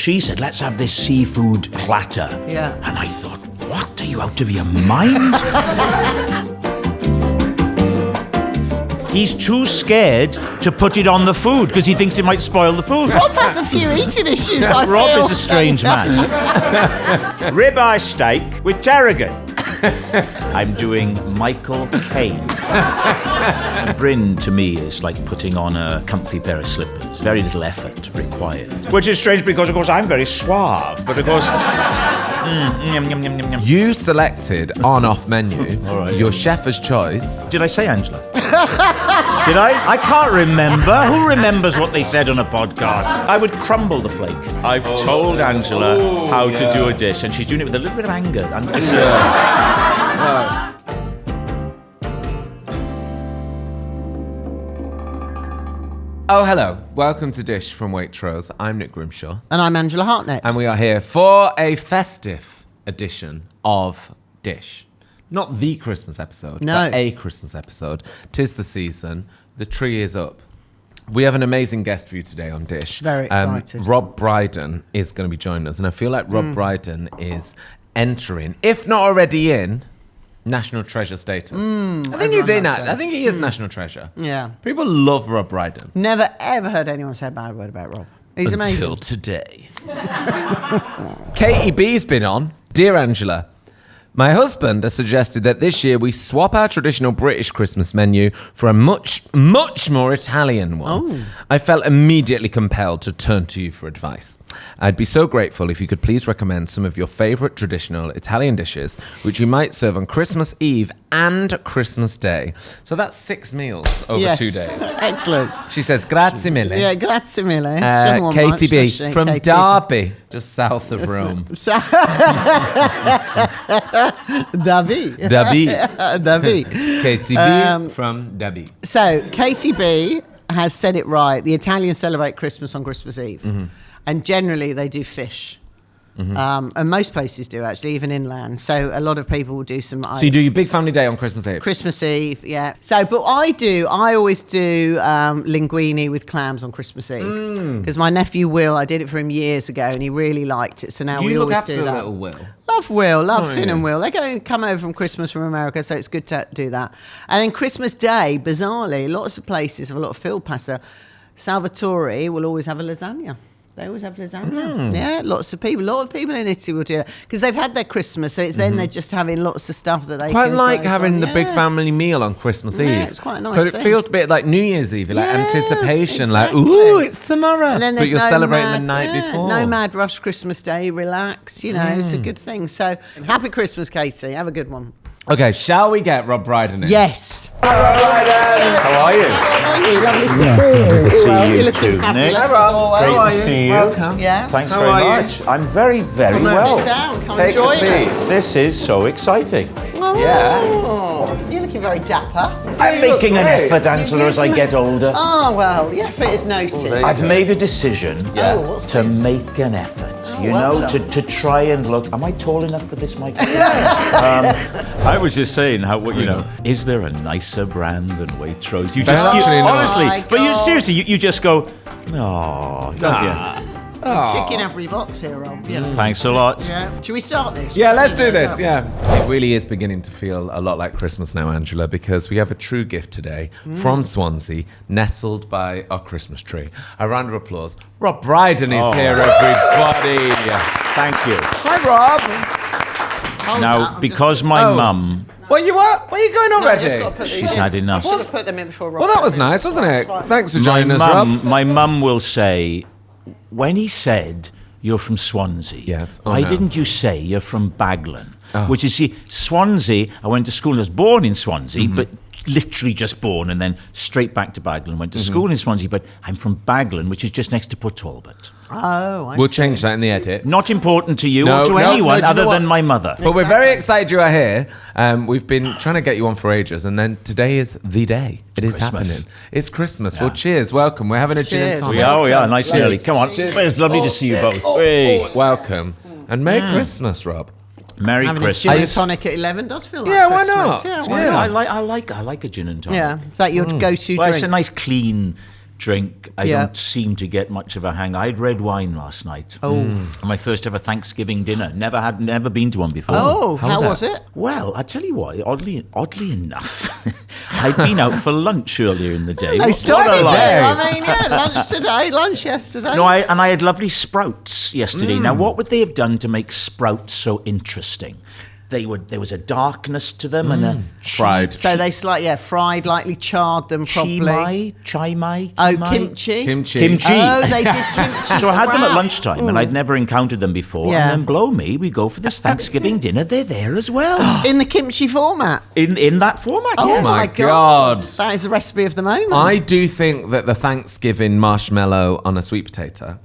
she said, let's have this seafood platter. Yeah. And I thought, what? Are you out of your mind? He's too scared to put it on the food because he thinks it might spoil the food. Rob has a few eating issues, I Rob feel. is a strange man. Ribeye steak with tarragon. I'm doing Michael Caine. Bryn, to me, is like putting on a comfy pair of slippers. Very little effort required. Which is strange because, of course, I'm very suave. But, of course... You selected on-off menu, right. your chef's choice. Did I say Angela? Did I? I can't remember. Who remembers what they said on a podcast? I would crumble the flake. I've told Angela how to do a dish, and she's doing it with a little bit of anger. And Oh, hello. Welcome to Dish from Waitrose. I'm Nick Grimshaw. And I'm Angela Hartnett. And we are here for a festive edition of Dish. Not the Christmas episode, but a Christmas episode. 'Tis the season. The tree is up. We have an amazing guest for you today on Dish. Very excited. Rob Brydon is going to be joining us. And I feel like Rob Brydon is entering, if not already in, national treasure status. I think he's in that. I think he is national treasure. Yeah. People love Rob Brydon. Never, ever heard anyone say a bad word about Rob. He's amazing. Until today. Katie B's been on. Dear Angela, my husband has suggested that this year we swap our traditional British Christmas menu for a much, much more Italian one. Oh. I felt immediately compelled to turn to you for advice. I'd be so grateful if you could please recommend some of your favourite traditional Italian dishes, which you might serve on Christmas Eve and Christmas Day. So that's 6 meals over 2 days. Excellent. She says, grazie mille. Yeah, grazie mille. She doesn't want much, Katie B does she? from Katie. Derby, just south of Rome. David. David. Katie B from David. So, Katie B has said it right. The Italians celebrate Christmas on Christmas Eve. And generally, they do fish. And most places do, actually, even inland. So a lot of people will do some... So you do your big family day on Christmas Eve? Christmas Eve, yeah. So, but I always do linguine with clams on Christmas Eve. Because my nephew Will, I did it for him years ago, and he really liked it. So now we always do that. You look after little Will. Love Will, love Finn and Will. They come over from Christmas from America, so it's good to do that. And then Christmas Day, bizarrely, lots of places have a lot of field pasta. Salvatore will always have a lasagna. They always have lasagna. Yeah, a lot of people in Italy will do it because they've had their Christmas, so it's then they're just having lots of stuff that they quite can like place having on. the big family meal on Christmas Eve. Yeah, it's quite a nice Because it thing. feels a bit like New Year's Eve, like anticipation, exactly. like, ooh, it's tomorrow. And then but there's you're no celebrating mad, the night before. No mad rush Christmas Day, relax, it's a good thing. So, happy Christmas, Katie. Have a good one. Okay, shall we get Rob Brydon in? Yes. How are you? Lovely to see you. Good to see You're you looking too, fabulous Nick. as always. Great to see you. Welcome. Yeah. Thanks How very are you? much. I'm very, very Sit well. down. Come Take and a join seat. us. This is so exciting. Oh, you're looking very dapper. I'm making an effort, Angela, as I get older. Oh, well, the effort is noted. I've made a decision what's to this? make an effort, well done. to try and look. Am I tall enough for this microphone? I was just saying how, is there a nicer brand than Waitrose? You just, actually not. honestly, Oh my but you God. seriously, you just go, oh, don't you? Chicken every box here, Rob. Thanks a lot. Yeah. Should we start this? Yeah, let's do this, yeah. It really is beginning to feel a lot like Christmas now, Angela, because we have a true gift today from Swansea, nestled by our Christmas tree. A round of applause. Rob Brydon is here, everybody. Thank you. Hi, Rob. Hold Now, that, I'm because just- my mum, Where you going No, I already? just got to put these she's in. had enough. I should have put them in before Rob. Well, that was came in. nice, wasn't it? Right. Thanks for joining us, Rob. My mum will say, when he said you're from Swansea, Yes. Oh, why no. didn't you say you're from Baglan? Oh. Which is, see, Swansea, I went to school, I was born in Swansea, Mm-hmm. but literally just born, and then straight back to Baglan, went to Mm-hmm. school in Swansea, but I'm from Baglan, which is just next to Port Talbot. Oh, I We'll see. change that in the edit. Not important to you No, or to no, anyone no, do you other know than what? my mother. But we're very excited you are here. We've been trying to get you on for ages, and then today is the day. It is Christmas. happening. It's Christmas. Well, cheers. Welcome. We're having a gin and Cheers. tonic. We are, nice and early. Come on. Cheers. Well, it's lovely to see you both. Hey. Welcome. And Merry Christmas, Rob. Merry Having a Christmas. gin and tonic at 11 does feel like Yeah, why Christmas. not? Yeah, why Yeah. not? I like a gin and tonic. Yeah, is that your go-to Well, drink? it's a nice clean drink. I don't seem to get much of a hang. I had red wine last night. My first ever Thanksgiving dinner. Never been to one before. Oh, how was it? Well, I tell you what, oddly enough, I'd been out for lunch earlier in the day. I started What a lie. I mean, lunch today, lunch yesterday. No, I had lovely sprouts yesterday. Now, what would they have done to make sprouts so interesting? There was a darkness to them and a fried. So they fried, lightly charred them properly. Chai mai. Kimchi. Kimchi. Oh, they did kimchi. So I had them at lunchtime, and I'd never encountered them before. Yeah. And then, blow me, we go for this Thanksgiving dinner. They're there as well. In the kimchi format. In that format, Oh yes. my God. That is a recipe of the moment. I do think that the Thanksgiving marshmallow on a sweet potato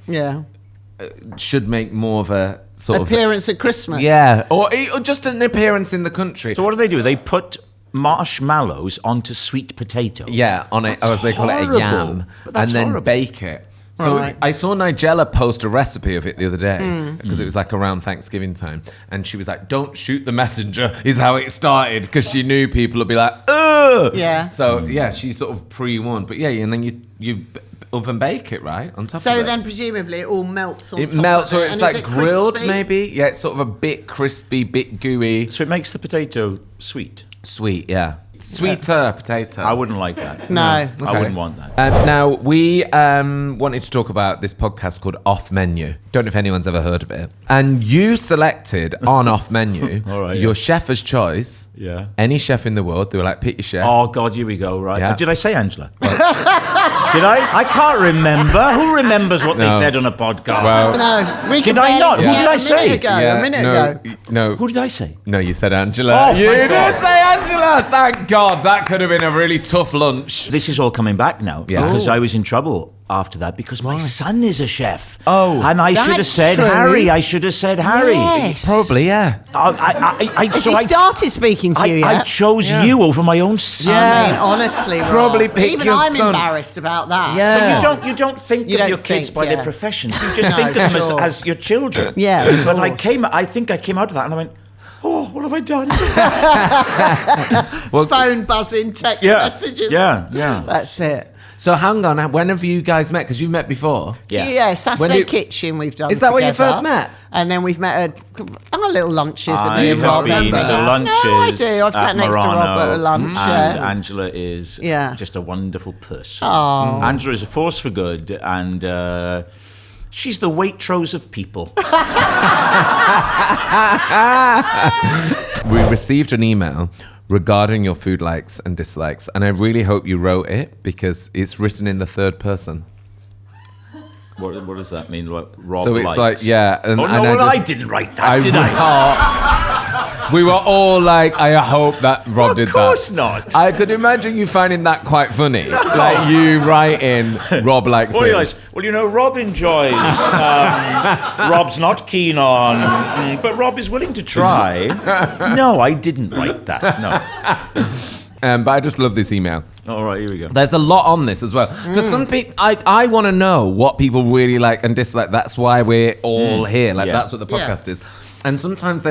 should make more of a sort appearance at Christmas. Yeah, or just an appearance in the country. So what do? They put marshmallows onto sweet potato. Yeah, on it, as they call it, a horrible. yam, But and that's then horrible. bake it. So Right. I saw Nigella post a recipe of it the other day because it was like around Thanksgiving time, and she was like, "Don't shoot the messenger," is how it started, because she knew people would be like, "Ugh." Yeah. So she sort of pre-warned, but and then you oven bake it right on top. So of it. then presumably it all melts on It top melts, of it. or it's And like is it grilled, crispy? maybe. Yeah, it's sort of a bit crispy, bit gooey, So it makes the potato sweet. sweet. Yeah, sweeter potato. I wouldn't like that. No. I Okay. wouldn't want that. Now, we wanted to talk about this podcast called Off Menu. Don't know if anyone's ever heard of it. And you selected on Off Menu All right, your chef as choice. Yeah. Any chef in the world. They were like, pick your chef. Oh, God, here we go, right. Yeah. Did I say Angela? Did I? I can't remember. Who remembers what they No. said on a podcast? Well, No, we Did can I barely- not? Who Yeah, did I a say? minute ago, a minute ago. No, Who did I say? no, you said Angela. Oh, you thank did God. say Angela. Thank God. That could have been a really tough lunch. This is all coming back now Yeah. because Oh. I was in trouble after that because my son is a chef. Oh. And I should have That's said true. Harry. I should have said Harry. Yes. Probably, yeah. Has So he started speaking to you I yet? chose you over my own son. I mean, honestly, Rob, Probably pick even your I'm son. embarrassed about that. Yeah. But you don't think You of don't your kids think, by their yeah. professions. You just No, think of them sure. as your children. Yeah, of But course. I think I came out of that and I went, oh, what have I done? Phone buzzing, text messages. Yeah. That's it. So hang on. When have you guys met? Because you've met before. Yeah. Saturday When did- Kitchen we've done. Is that where you together. first met? And then we've met at our little lunches that I me and have Rob been have to done. lunches. No, I do. I've sat at next to Rob Murano, at a lunch. And yeah. Angela is Yeah. just a wonderful person. Oh. Angela is a force for good, and she's the Waitrose of people. We received an email regarding your food likes and dislikes, and I really hope you wrote it because it's written in the third person. What does that mean? Like, Rob So it's likes? like, yeah. And, Oh, and no, I I didn't write that, did I? We were all like, I hope that Rob did that. Of course not. I could imagine you finding that quite funny. Like you writing, Rob likes Well, this. Rob enjoys. Rob's not keen on, but Rob is willing to try. No, I didn't write that. No. But I just love this email. All right, here we go. There's a lot on this as well. Because some people, I want to know what people really like and dislike. That's why we're all here. Like, Yeah. that's what the podcast is. And sometimes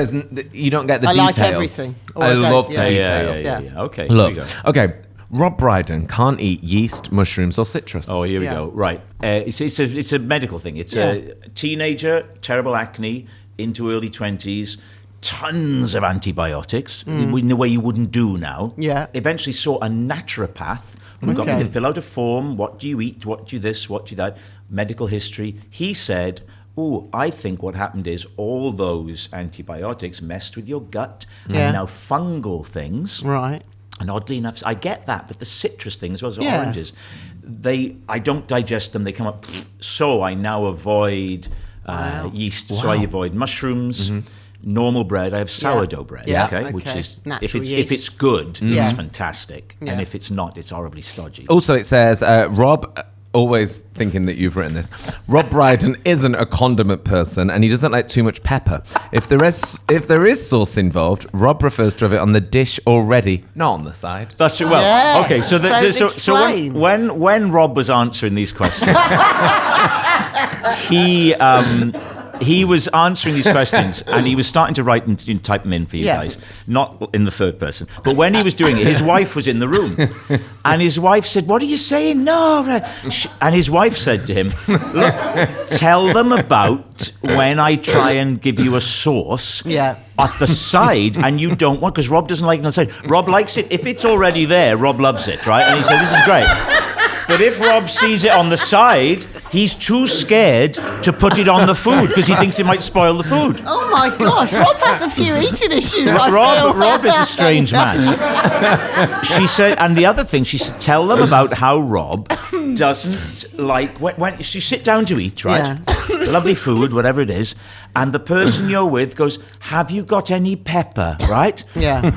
you don't get the I details. like everything. Or I I don't, love yeah. the Yeah, detail. yeah. Okay, Love. here we go. Okay. Rob Brydon can't eat yeast, mushrooms, or citrus. Oh, here we Yeah. go. Right. It's a medical thing. It's a teenager, terrible acne, into early 20s, tons of antibiotics in the way you wouldn't do now. Yeah. Eventually saw a naturopath who got me Okay. to fill out a form. What do you eat? What do you this? What do you that? Medical history. He said, oh, I think what happened is all those antibiotics messed with your gut Yeah. and now fungal things. Right. And oddly enough, I get that, but the citrus things, as well as Yeah. oranges, I don't digest them. They come up. So I now avoid yeast. So I avoid mushrooms, normal bread. I have sourdough bread. Yeah. Okay, which Okay. is Natural if it's yeast. good, Yeah. it's fantastic, Yeah. and if it's not, it's horribly stodgy. Also, it says, Rob, always thinking that you've written this, Rob Brydon isn't a condiment person and he doesn't like too much pepper. If there is sauce involved, Rob prefers to have it on the dish already, not on the side. That's true. Well, Yes. okay. So Explain. when Rob was answering these questions, he was answering these questions, and he was starting to write and type them in for you guys, not in the third person. But when he was doing it, his wife was in the room, and his wife said, "What are you saying?" No, and his wife said to him, "Look, tell them about when I try and give you a sauce at the side, and you don't want, because Rob doesn't like it on the side. Rob likes it if it's already there. Rob loves it, right?" And he said, "This is great." But if Rob sees it on the side, he's too scared to put it on the food because he thinks it might spoil the food. Oh my gosh, Rob has a few eating issues. Rob is a strange man. She said, and the other thing, she said, tell them about how Rob doesn't like when you sit down to eat, right? Lovely food, whatever it is, and the person you're with goes, "Have you got any pepper?" Right? Yeah.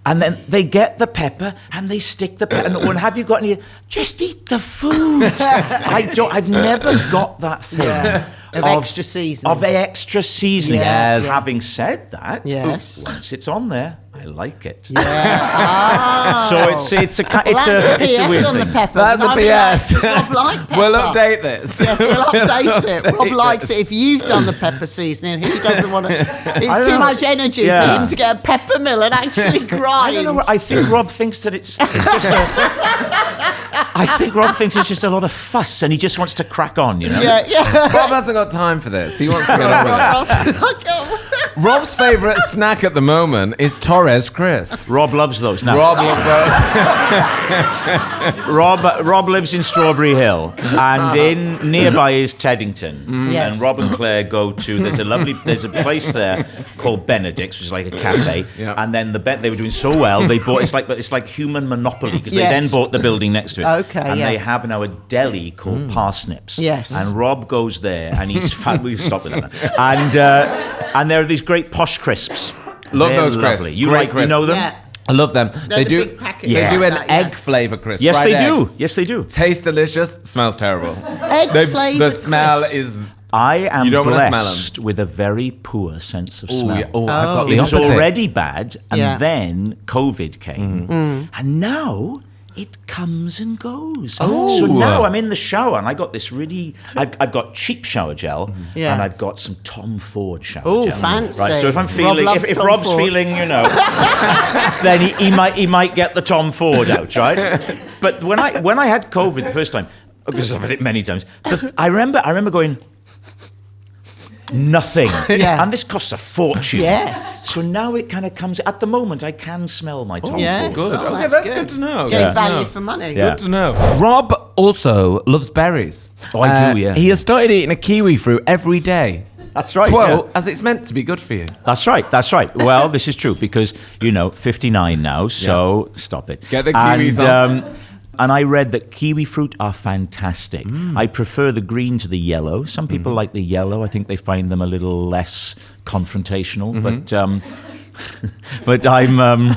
And then they get the pepper and they stick the pepper. And have you got any? Just eat the food. I've never got that thing. Of extra seasoning. Of extra seasoning. Yes. Having said that, yes, once it's on there, I like it. Yeah. Oh. So it's a weird on thing. The pepper. That's a PS. Does Rob like pepper? We'll update this. Yes, we'll update it. Rob likes it if you've done the pepper seasoning. He doesn't want to. It's too much energy for him to get a pepper mill and actually grind. I don't know. I think Rob thinks that it's just I think Rob thinks it's just a lot of fuss, and he just wants to crack on, you know. Yeah. Rob hasn't got time for this. He wants to get on with it. Rob's favourite snack at the moment is Torres crisps. Rob loves those. Now, Rob loves those. Rob lives in Strawberry Hill, and nearby is Teddington. Yes. And Rob and Claire go to. There's a place there called Benedict's, which is like a cafe. And then they were doing so well, they bought. It's like human monopoly because they then bought the building next to it. Okay. And they have now a deli called Parsnips. Yes. And Rob goes there, and he's we stop with that. And there are these great posh crisps. Love They're those lovely. crisps. You know them? Yeah. I love them. They do. Big package. They do an Like that, egg flavour crisp. Yes, fried they egg. do. Yes, they do. Tastes delicious. Smells terrible. Egg flavour. The smell crisp. is. I am You don't wanna smell 'em. blessed with a very poor sense of smell. I've got the It was opposite. already bad, and Yeah. then COVID came, and now it comes and goes. Oh. So now I'm in the shower, and I got this really. I've got cheap shower gel, Yeah. and I've got some Tom Ford shower Oh, gel. fancy. Right. So if I'm Rob feeling, loves if Tom Rob's Ford. feeling, then he might get the Tom Ford out, right? But when I had COVID the first time, because I've had it many times, but I remember going. Nothing. Yeah. And this costs a fortune. Yes. So now it kind of comes. At the moment, I can smell my Tom Yes. Ford. Good. Oh, Okay, that's that's good. good to know. Getting Good to value know. for money. Yeah. Good to know. Rob also loves berries. Oh, I do, yeah. He has started eating a kiwi fruit every day. That's right. Quote, yeah. as it's meant to be good for you. That's right. Well, this is true because, 59 now, so stop it. Get the kiwis on. And I read that kiwi fruit are fantastic. I prefer the green to the yellow. Some people like the yellow. I think they find them a little less confrontational. But I'm...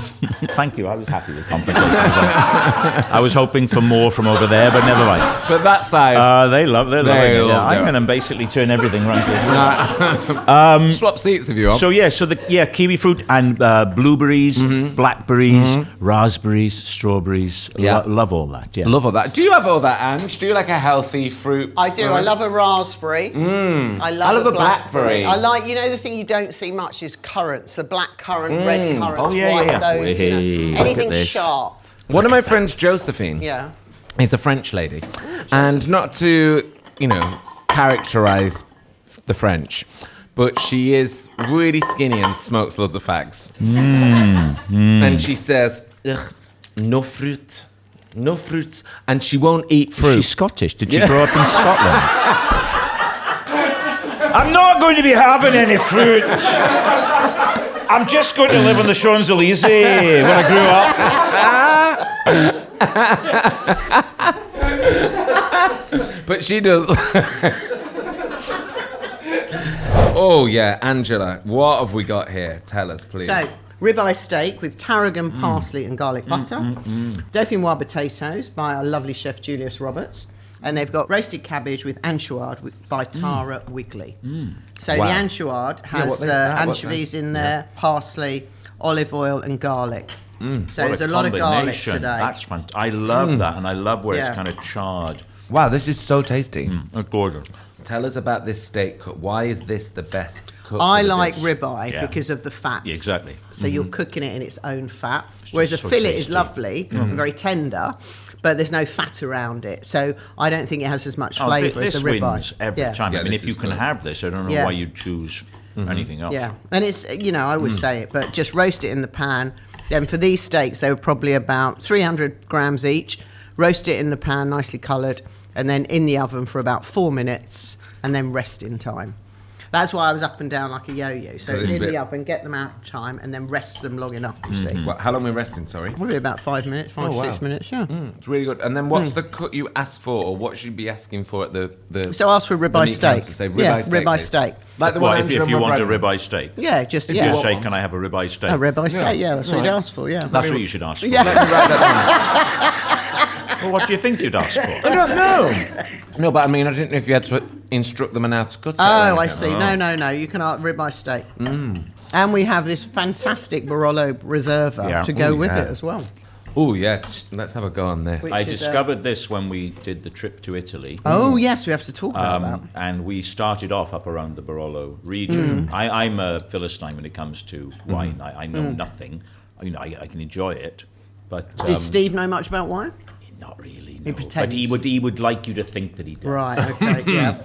thank you. I was happy with confrontation. I was hoping for more from over there, but never mind. But that side, They love it. love I'm it. going to basically turn everything around here. swap seats if you want. So kiwi fruit and blueberries, blackberries, raspberries, strawberries. Yeah. Love all that. Yeah. Love all that. Do you have all that, Ange? Do you like a healthy fruit? I do. I love a raspberry. I love a blackberry. I like, the thing you don't see much is currants, the black currant, red currant, Oh, yeah, white, yeah. those, Hey, look at anything this. sharp. One of my friends, Josephine, Yeah. is a French lady. And not to, characterize the French, but she is really skinny and smokes loads of fags. And she says, "Ugh, no fruit. No fruit." And she won't eat fruit. She's Scottish. Did she grow up in Scotland? I'm not going to be having any fruit. I'm just going to live on the Champs-Elysees when I grew up. But she does. Oh, yeah, Angela, what have we got here? Tell us, please. So, ribeye steak with tarragon, parsley and garlic butter. Dauphinoise potatoes by our lovely chef Julius Roberts. And they've got roasted cabbage with anchoïade by Tara Wigley. So Wow. the anchoïade has what is that? What's anchovies that? in there, parsley, olive oil and garlic. So What there's a lot of garlic combination. today. That's fantastic. I love that, and I love where Yeah. it's kind of charred. Wow, this is so tasty. That's gorgeous. Tell us about this steak cut. Why is this the best cut? I for the like dish? ribeye because of the fat. Yeah, exactly. So you're cooking it in its own fat, whereas a so fillet tasty. is lovely, and very tender, but there's no fat around it. So I don't think it has as much flavour as This a ribeye. wins every time. Yeah, I mean, this if you is can good. have this, I don't know why you'd choose anything else. Yeah, and it's, I always say it, but just roast it in the pan. Then for these steaks, they were probably about 300 grams each. Roast it in the pan, nicely coloured, and then in the oven for about 4 minutes, and then rest in time. That's why I was up and down like a yo-yo. So it's a in bit- the oven, get them out of time, and then rest them long enough, you see. Well, how long are we resting, sorry? Probably about 5 minutes, 6 minutes, yeah. It's really good. And then what's the cut you ask for, or what should you be asking for at the So ask for a the ribeye meat steak. counter? Say Yeah, ribeye steak. ribeye please. steak. Like the Well, one if Andrew you and want a Brydon. ribeye steak, Yeah, just, you yeah. say, can I have a ribeye steak? A ribeye steak, yeah, that's what you'd ask for, yeah. That's what you should ask for. Yeah. Well, what do you think you'd ask for? I don't know. No, but I mean, I didn't know if you had to instruct them on how to cut it. or Oh, I anything. see. No. You can ask ribeye steak. And we have this fantastic Barolo Riserva Yeah. to go Ooh, with yeah. it as well. Oh, yeah. Let's have a go on this. Which I is, discovered this when we did the trip to Italy. Oh, yes, we have to talk about that. And we started off up around the Barolo region. I'm a Philistine when it comes to wine. I know nothing. I can enjoy it, but Did Steve know much about wine? not really. He No. But pretends. he would like you to think that he does. Right, okay, yeah.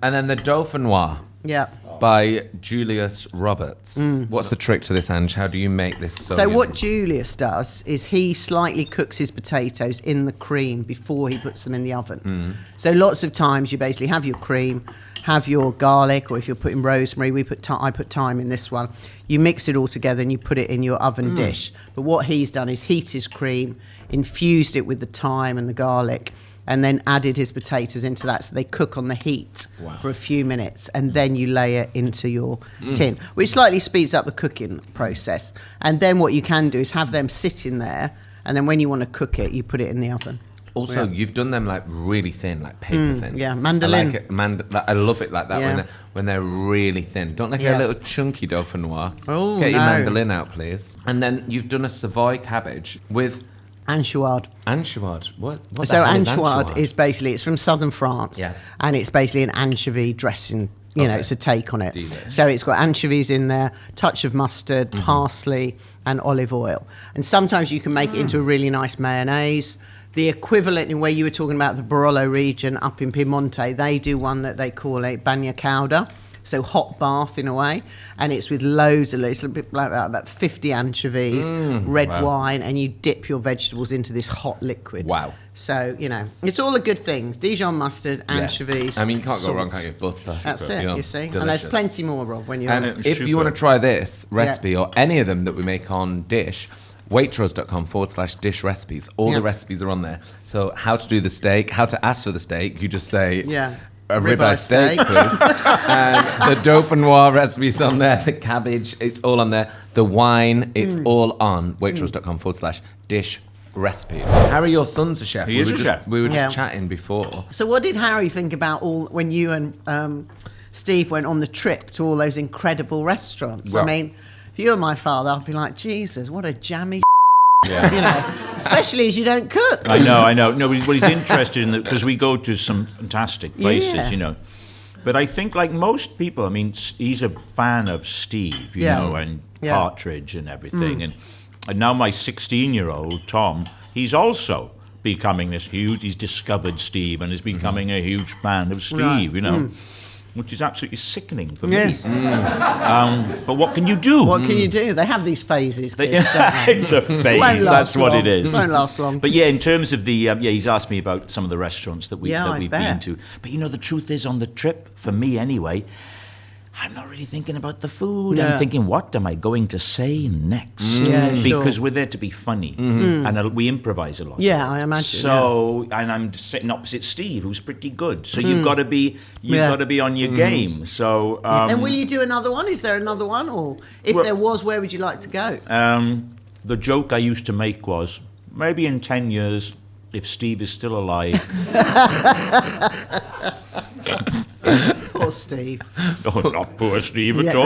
And then the Dauphinoise Yeah. by Julius Roberts. What's the trick to this, Ange? How do you make this so So what yummy? Julius does is he slightly cooks his potatoes in the cream before he puts them in the oven. So lots of times you basically have your cream, have your garlic, or if you're putting rosemary, I put thyme in this one. You mix it all together and you put it in your oven dish. But what he's done is heat his cream, infused it with the thyme and the garlic, and then added his potatoes into that, so they cook on the heat for a few minutes, and then you lay it into your tin, which slightly speeds up the cooking process. And then what you can do is have them sitting there, and then when you want to cook it, you put it in the oven. Also, you've done them like really thin, like paper thin. yeah, mandolin. I like it. I love it like that Yeah. when they're really thin. Don't like Yeah. a little chunky Dauphinoise. Oh, Get your no. mandolin out, please. And then you've done a Savoy cabbage with Anchoïade. anchoïade. What the So hell anchoïade is basically, it's from southern France, Yes. and it's basically an anchovy dressing. You know, Okay. it's a take on it. Delish. So it's got anchovies in there, touch of mustard, parsley, and olive oil. And sometimes you can make it into a really nice mayonnaise. The equivalent in where you were talking about the Barolo region up in Piemonte, they do one that they call a bagna cauda. So hot bath in a way, and it's with loads of, it's a bit like that, about 50 anchovies, red wine, and you dip your vegetables into this hot liquid. Wow. So, it's all the good things. Dijon mustard, Yes. anchovies. I mean, you can't go salt. wrong, can't you? Butter. That's sugar, it, you see. And there's delicious. plenty more, Rob, when you're... And It's if you super. want to try this recipe or any of them that we make on Dish, waitrose.com/dish recipes. All Yeah. the recipes are on there. So how to do the steak, how to ask for the steak, you just say Yeah. a Ribeye ribeye steak, steak. please. And the Dauphinoise recipe's on there, the cabbage, it's all on there. The wine, it's all on waitrose.com/dish recipes. Harry, your son's a chef. He is a chef. We were just Yeah. chatting before. So what did Harry think about when you and Steve went on the trip to all those incredible restaurants? Well- I mean, if you were my father, I'd be like, Jesus, what a jammy Yeah. especially as you don't cook. I know. No, but he's interested in it because we go to some fantastic places, Yeah. But I think, like most people, I mean, he's a fan of Steve, you Yeah. know, and Yeah. Partridge and everything. And now my 16-year-old, Tom, he's also becoming this huge, he's discovered Steve and is becoming a huge fan of Steve, Right. Which is absolutely sickening for Yes. me. But what can you do? What can you do? They have these phases, kids, don't they? It's a phase. Won't last That's what long. it is. Won't last long. But yeah, in terms of the he's asked me about some of the restaurants that Yeah, I we've bet. been to. But the truth is, on the trip for me anyway, I'm not really thinking about the food. Yeah. I'm thinking, what am I going to say next? Yeah, sure. Because we're there to be funny, and we improvise a lot. Yeah, I imagine. So, and I'm sitting opposite Steve, who's pretty good. So you've got to be, Yeah. got to be on your game. So, and will you do another one? Is there another one? Or if Well- there was, where would you like to go? the joke I used to make was, maybe in 10 years, if Steve is still alive, Poor Steve. oh, not poor Steve at Yeah. all.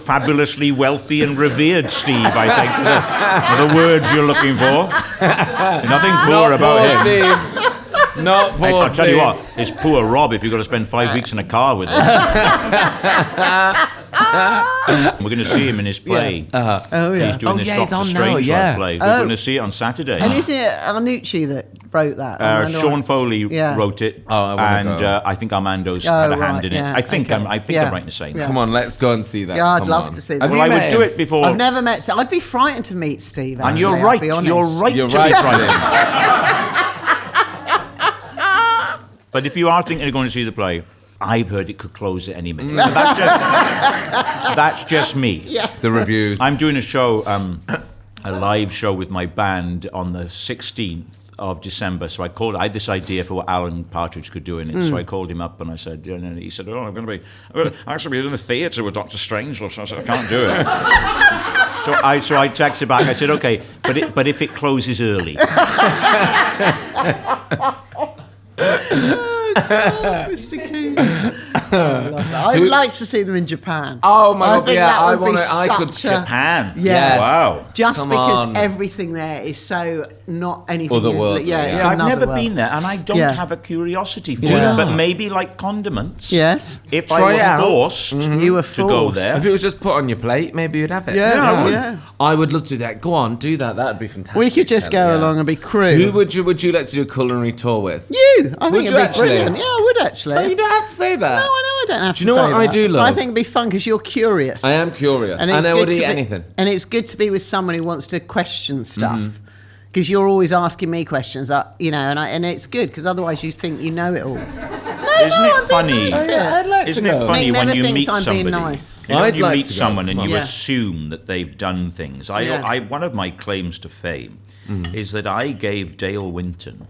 fabulously wealthy and revered, Steve, I think, are the words you're looking for. Nothing poor about him. Steve. Not poor I'll tell you what, it's poor Rob if you've got to spend 5 weeks in a car with him. We're going to see him in his play. Oh, yeah. He's doing this Doctor on Strange now, play. We're going to see it on Saturday. And isn't it Arnucci that wrote that? Sean Foley wrote it, I think Armando's had a hand in it. I think I'm right in saying that. Come on, let's go and see that. Yeah, I'd Come love on. to see that. Well, I would do it before. I've never met. I'd be frightened to meet Steve. And actually, you're I'll right. be honest. You're right. You're to right. be frightened. But if you are thinking of going to see the play, I've heard it could close at any minute. That's just me. Yeah. The reviews. I'm doing a show, a live show with my band on the 16th of December. So I had this idea for what Alan Partridge could do in it. So I called him up and I said, and he said, I'm going to actually be in the theatre with Dr. Strangelove. So I said, I can't do it. So I texted back. I said, okay, but if it closes early. Oh, God, Mr. Coogan. I love that. I would like to see them in Japan. Oh my God! think Yeah, that I would be want to. I could. such a- Japan. Yes. Wow. Just Come because on. everything there is so not anything. Otherworldly, Yeah, it's Yeah, I've another never world. been there, and I don't have a curiosity for Yeah. it. But maybe like condiments. Yes. If Try I it were out. forced You were to go forced. there. If it was just put on your plate, maybe you'd have it. Yeah, I would. yeah. I would love to do that. Go on, do that. That'd be fantastic. We could just go along and be crew. Who would you like to do a culinary tour with? You? I Would think you it'd be actually? brilliant. Yeah, I would actually. Oh, you don't have to say that. No, I know I don't have Do you to know say what I that. do love? But I think it'd be fun because you're curious. I am curious, and it's I good would to eat be- anything. And it's good to be with someone who wants to question stuff. Because you're always asking me questions, and it's good because otherwise you think you know it all. Isn't it funny? I'd like Isn't to it go. funny Nick when never you thinks meet I'm being somebody? nice. You know, I'd you like meet to go. someone and Come you on. assume that they've done things. One of my claims to fame is that I gave Dale Winton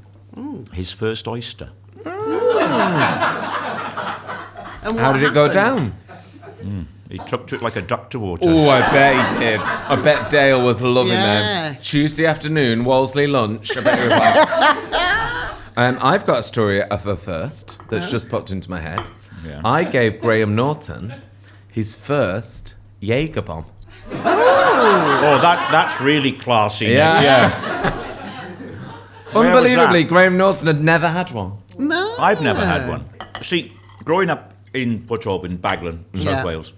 his first oyster. And How what did it go happened? down? He took to it like a duck to water. Oh, I bet he did. I bet Dale was loving them. Yes. Tuesday afternoon, Wolseley lunch. I bet he was like... I've got a story of a first that's just popped into my head. Yeah. I gave Graham Norton his first Jaeger bomb. Oh, that's really classy. Nick. Yeah. Yes. Where was Unbelievably, that? Graham Norton had never had one. No. I've never had one. See, growing up in Portrayal in Baglan, South Yeah. Wales,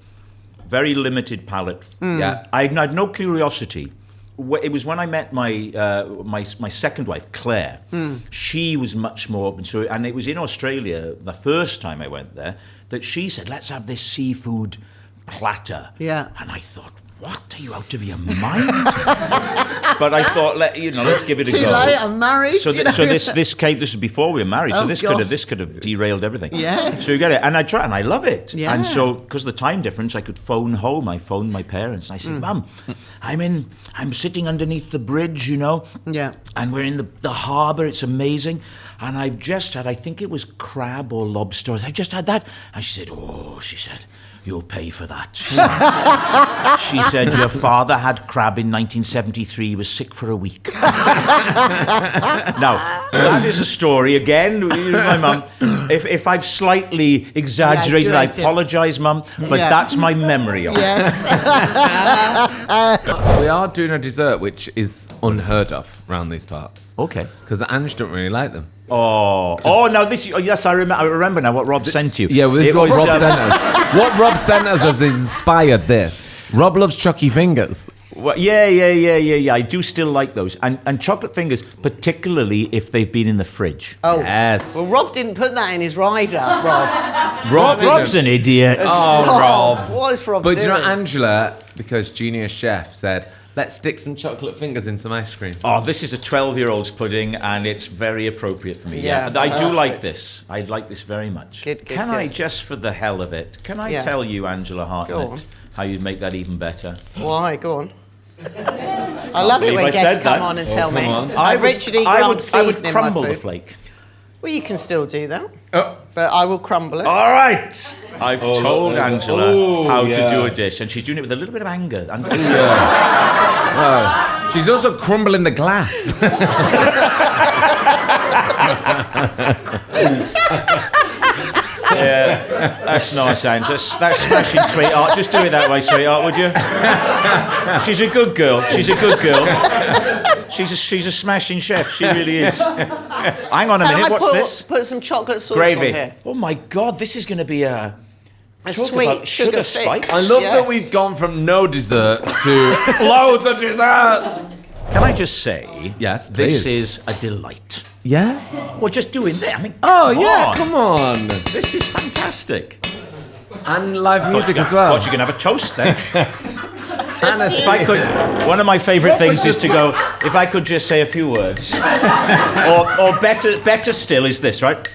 very limited palate. Yeah. I had no curiosity. It was when I met my my second wife, Claire. She was much more open to it, and it was in Australia the first time I went there that she said, "Let's have this seafood platter." Yeah. And I thought, what? Are you out of your mind? But I thought, let's give it a Too go. late, I'm married. So, this came. This is before we were married. Oh, so this gosh. could have derailed everything. Yes. So you get it, and I try, and I love it. Yeah. And so because of the time difference, I could phone home. I phoned my parents, and I said, "Mum, I'm sitting underneath the bridge, Yeah. and we're in the harbour. It's amazing." And I've just had, I think it was crab or lobster. I just had that. And she said, "You'll pay for that." She said, "Your father had crab in 1973. He was sick for a week." Now, that is a story, again, my mum. If I've slightly exaggerated, I Exaggerated. apologise, Mum, but Yeah. that's my memory of it. Yes. We are doing a dessert which is unheard of around these parts. Okay. Because Ange don't really like them. Oh, now this. Oh, yes, I remember now what Rob sent you. Yeah, well, this is It what was, Rob sent us. What Rob sent us has inspired this. Rob loves Chucky Fingers. Well, yeah. I do still like those, and chocolate fingers, particularly if they've been in the fridge. Oh. Yes. Well, Rob didn't put that in his rider, Rob. Rob's an idiot. Rob. What is Rob But doing? do you know Angela, because Junior Chef said, let's stick some chocolate fingers in some ice cream. Oh, this is a 12-year-old's pudding, and it's very appropriate for me. Yeah, And I do perfect. like this. I like this very much. Good, Can I, good. just for the hell of it, can I Yeah. tell you, Angela Go on. Hartnett, how you'd make that even better? Why? Go on. I love it believe when I guests said come that. on and tell me. on. I Richard E. I Grant would seasoning my crumble the food. flake. Well, you can still do that, Oh. but I will crumble it. All right. I've told look. Angela Oh, how yeah. to do a dish, and she's doing it with a little bit of anger. And Wow. She's also crumbling the glass. Yeah, that's nice, Ange. That's smashing, sweetheart. Just do it that way, sweetheart, would you? She's a good girl. She's a good girl. She's a smashing chef. She really is. Hang on a minute. What's this? Put some chocolate sauce Gravy. on here. Oh my God! This is going to be a sweet sugar spice. fix. I love that we've gone from no dessert to loads of dessert. Can I just say? Yes, This please. is a delight. Yeah? Well, just doing that. I mean, Come on. This is fantastic. And live music as well. Of course, you can have a toast then. And a If I could, one of my favourite things is to go. If I could just say a few words, or better still is this, right?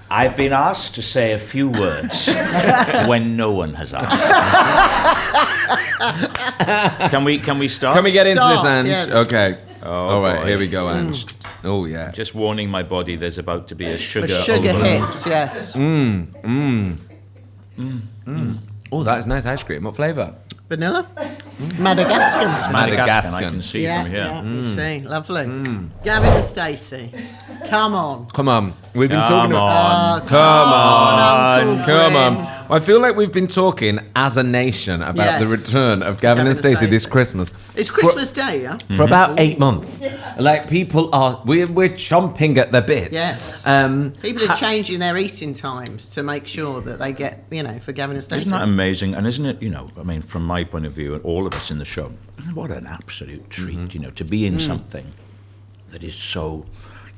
I've been asked to say a few words when no one has asked. Can we start? Can we get into this, Start, Ange? yeah. Okay. All right, boy. here we go, Ange. Oh, yeah. Just warning my body, there's about to be a sugar The sugar overload. hits, yes. Oh, that is nice ice cream. What flavour? Vanilla? Madagascar. Madagascar, I can see Yeah, from here. yeah, you see. Lovely. Gavin and Stacey. Come on. Come on. We've been Come talking on. Come on. Uncle Come on. Bryn. I feel like we've been talking as a nation about Yes. the return of Gavin and Stacey this Christmas. It's Christmas Day, yeah? For about 8 months. Like, people are... We're chomping at the bit. Yes. Um, People are changing their eating times to make sure that they get, for Gavin and Stacey. Isn't that amazing? And isn't it, I mean, from my point of view, and all of us in the show, what an absolute treat, to be in something that is so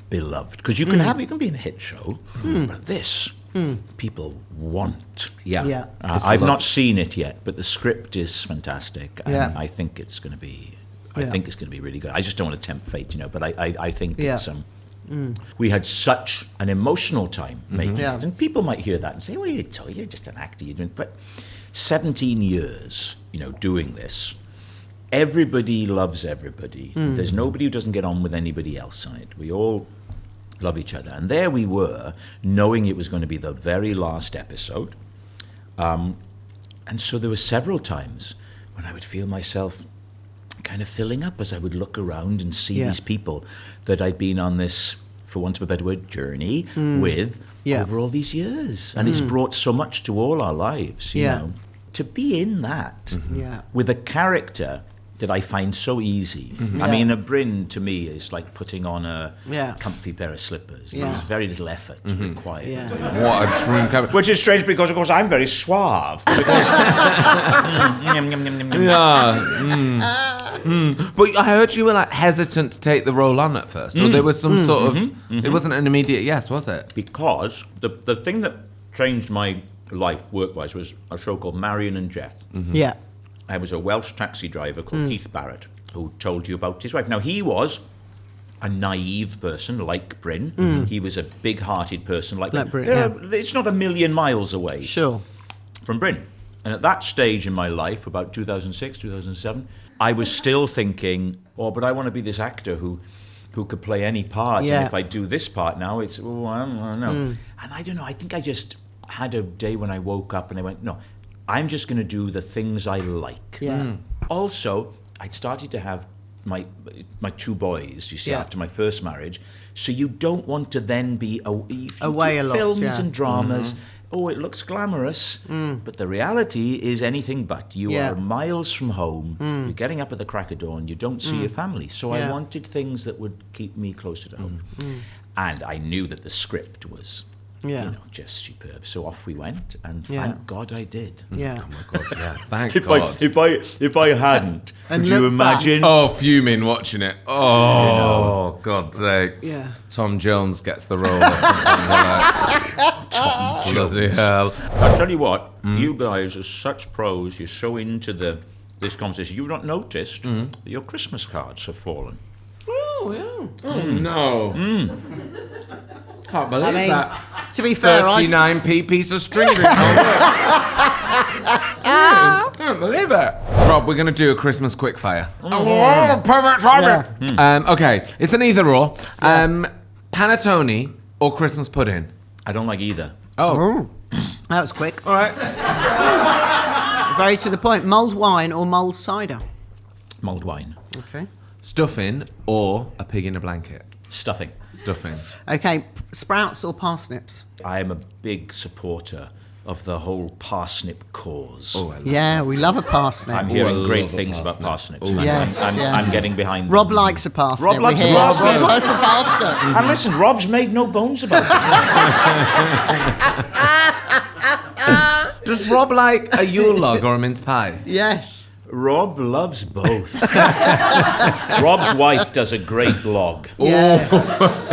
beloved. Because you can be in a hit show, but this, people want. yeah. Yeah. I've not seen it yet, but the script is fantastic, and Yeah. I think it's going to be. I Yeah. think it's going to be really good. I just don't want to tempt fate, but I think Yeah. it's. We had such an emotional time making Yeah. it, and people might hear that and say, "Well, you're just an actor." But 17 years, doing this. Everybody loves everybody. There's nobody who doesn't get on with anybody else on it. We all love each other. And there we were, knowing it was going to be the very last episode. And so there were several times when I would feel myself kind of filling up as I would look around and see these people that I'd been on this, for want of a better word, journey with over all these years. And it's brought so much to all our lives, you know. To be in that with a character that I find so easy. I mean, a Bryn to me is like putting on a comfy pair of slippers. There's very little effort required. What a dream character. Which is strange because, of course, I'm very suave. But I heard you were like hesitant to take the role on at first, or there was some sort of. It wasn't an immediate yes, was it? Because the thing that changed my life work-wise was a show called Marion and Geoff. Yeah. I was a Welsh taxi driver called Keith Barrett, who told you about his wife. Now, he was a naive person like Bryn. He was a big-hearted person like Bryn. It's not a million miles away from Bryn. And at that stage in my life, about 2006, 2007, I was still thinking, but I want to be this actor who could play any part. And if I do this part now, it's, I don't know. And I don't know, I think I just had a day when I woke up and I went, no, I'm just going to do the things I like. Also, I'd started to have my two boys, you see, after my first marriage. So you don't want to then be away a lot. Films and dramas. Oh, it looks glamorous, but the reality is anything but. You are miles from home. You're getting up at the crack of dawn. You don't see your family. So I wanted things that would keep me closer to home. And I knew that the script was... just superb. So off we went, and thank God I did. Oh my God, thank God. If I hadn't, could you imagine? Oh, fuming watching it. Oh, God's sake. Yeah. Tom Jones gets the role or something like Tom Jones. bloody hell. I tell you what, you guys are such pros. You're so into this conversation. You've not noticed that your Christmas cards have fallen. Oh, yeah. Oh, no. Can't believe that. To be fair, 39p piece of string. Can't believe it. Rob, we're going to do a Christmas quickfire. Oh, perfect timing. Okay, it's an either or. Panettone or Christmas pudding? I don't like either. Oh. That was quick. All right. Very to the point. Mulled wine or mulled cider? Mulled wine. Okay. Stuffing or a pig in a blanket? Stuffing. Okay, sprouts or parsnips? I am a big supporter of the whole parsnip cause. Oh, I love Yeah, we love a parsnip. I'm hearing great things about parsnips. Yes, I'm getting behind Rob them. likes a parsnip. Rob likes a we hear. parsnip. Rob likes a parsnip. And listen, Rob's made no bones about it. Does Rob like a Yule log or a mince pie? Yes. Rob loves both. Rob's wife does a great log. Yes.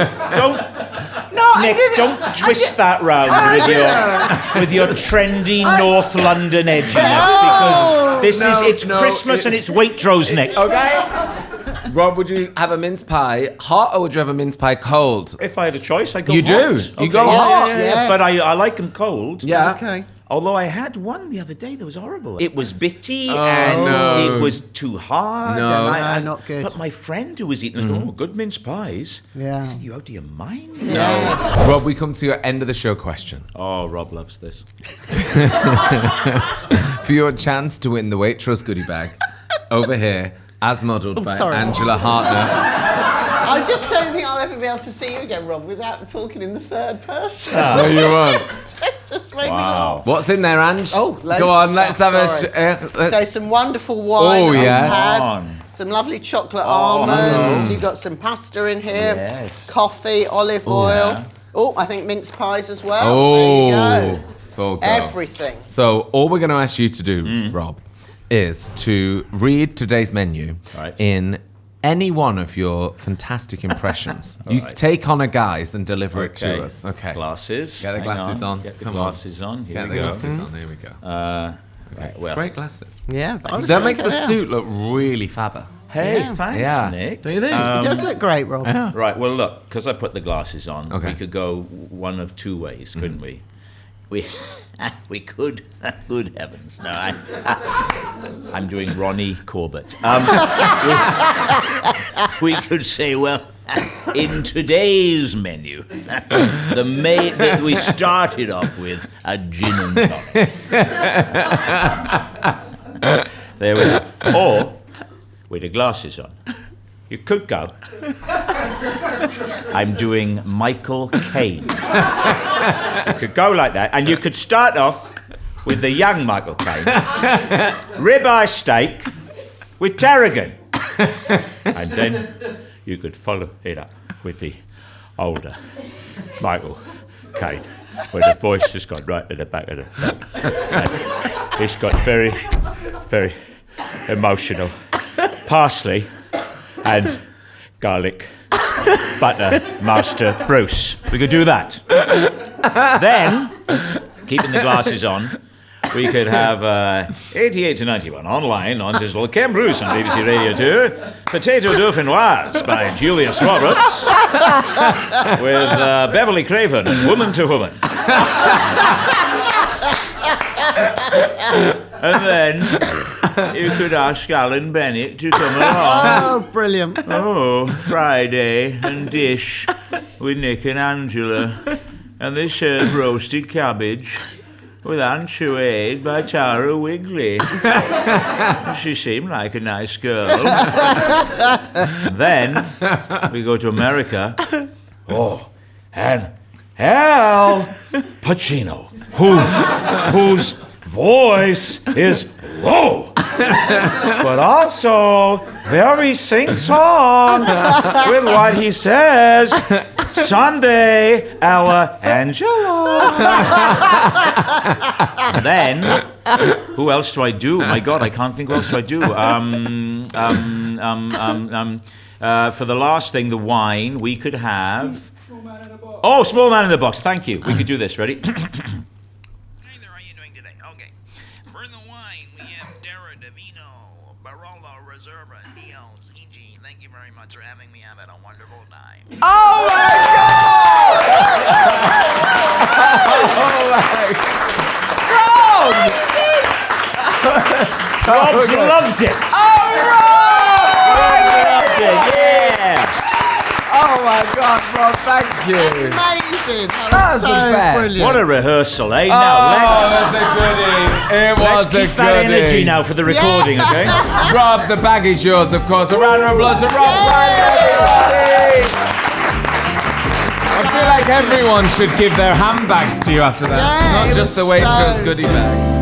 Nick, don't twist that round with your trendy North London edginess, because it's Christmas and it's Waitrose, Nick. Okay. Rob, would you have a mince pie hot or would you have a mince pie cold? If I had a choice, I'd go You hot. do? You go hot? Yes. But I like them cold. Yeah. Okay. Although I had one the other day that was horrible. It was bitty and it was too hard. No. And not good. But my friend who was eating it, good mince pies. Yeah. I said, you out of your mind? Yeah. Rob, we come to your end of the show question. Oh, Rob loves this. For your chance to win the Waitrose goodie bag, over here, as modelled by sorry. Angela Hartnett. I just don't think I'll ever be able to see you again, Rob, without talking in the third person. No, you won't. Just make me Wow. laugh. What's in there, Ange? Oh, loads go of on, stuff, let's have sorry. a... So some wonderful wine Oh, that yes. I've had. On. Some lovely chocolate almonds. You've got some pasta in here. Yes. Coffee, olive oil. yeah. Oh, I think mince pies as well. Oh, There you go. so go. Everything. So all we're going to ask you to do, Rob, is to read today's menu Right. in any one of your fantastic impressions. You right. take on a guise and deliver it Okay. to us. Okay. Glasses. Get the Hang glasses on. Get the Come glasses on. Here Get we the go. glasses on. Here we go. Right, well. Great glasses. Yeah. That makes the suit look really fabber. Hey, Yeah. thanks, Yeah. Nick. Don't you think? It does look great, Rob. Right, well, look, because I put the glasses on, Okay. we could go one of two ways, couldn't we? We could. Good heavens! No, I'm doing Ronnie Corbett. We could say, well, in today's menu, we started off with a gin and tonic. There we go. Or with the glasses on. You could go. I'm doing Michael Caine. You could go like that, and you could start off with the young Michael Caine. Ribeye steak with tarragon. And then you could follow it up with the older Michael Caine, where the voice has got right at the back of the throat. And it's got very, very emotional parsley and garlic butter master Bruce. We could do that. Then, keeping the glasses on, we could have 88 to 91 online on digital. Ken Bruce on BBC Radio 2. Potato Dauphinoise by Julius Roberts. With Beverly Craven and Woman to Woman. And then you could ask Alan Bennett to come along. Oh, brilliant. Oh, Friday and Dish with Nick and Angela. And they serve roasted cabbage with anchoïade by Tara Wigley. She seemed like a nice girl. Then we go to America. Oh, and Al Pacino, whose voice is low, but also very sing-song with what he says. Sunday, Ella Angela. And then, who else do I do? My God, I can't think who else do I do. For the last thing, the wine, we could have... Oh, Small Man in the Box. Thank you. We could do this. Ready? Hi there, how are you doing today? Okay. For the wine, we have Terre, Vino, Barolo, Riserva, and DOCG. Thank you very much for having me. I've had a wonderful time. Oh my God! Oh my God! Rob's loved it. Oh, Rob! Loved it. Yeah. Oh my God, Rob, thank you. Amazing. That That was was the so best. brilliant. What a rehearsal, eh? Oh, Now let's that's a goodie. It was keep a that goodie. energy now for the recording, okay? Rob, the bag is yours, of course. A round of applause for Rob. Bryden, everybody. I feel like everyone should give their handbags to you after that. Yeah, Not it just the was Waitrose so- goodie bag.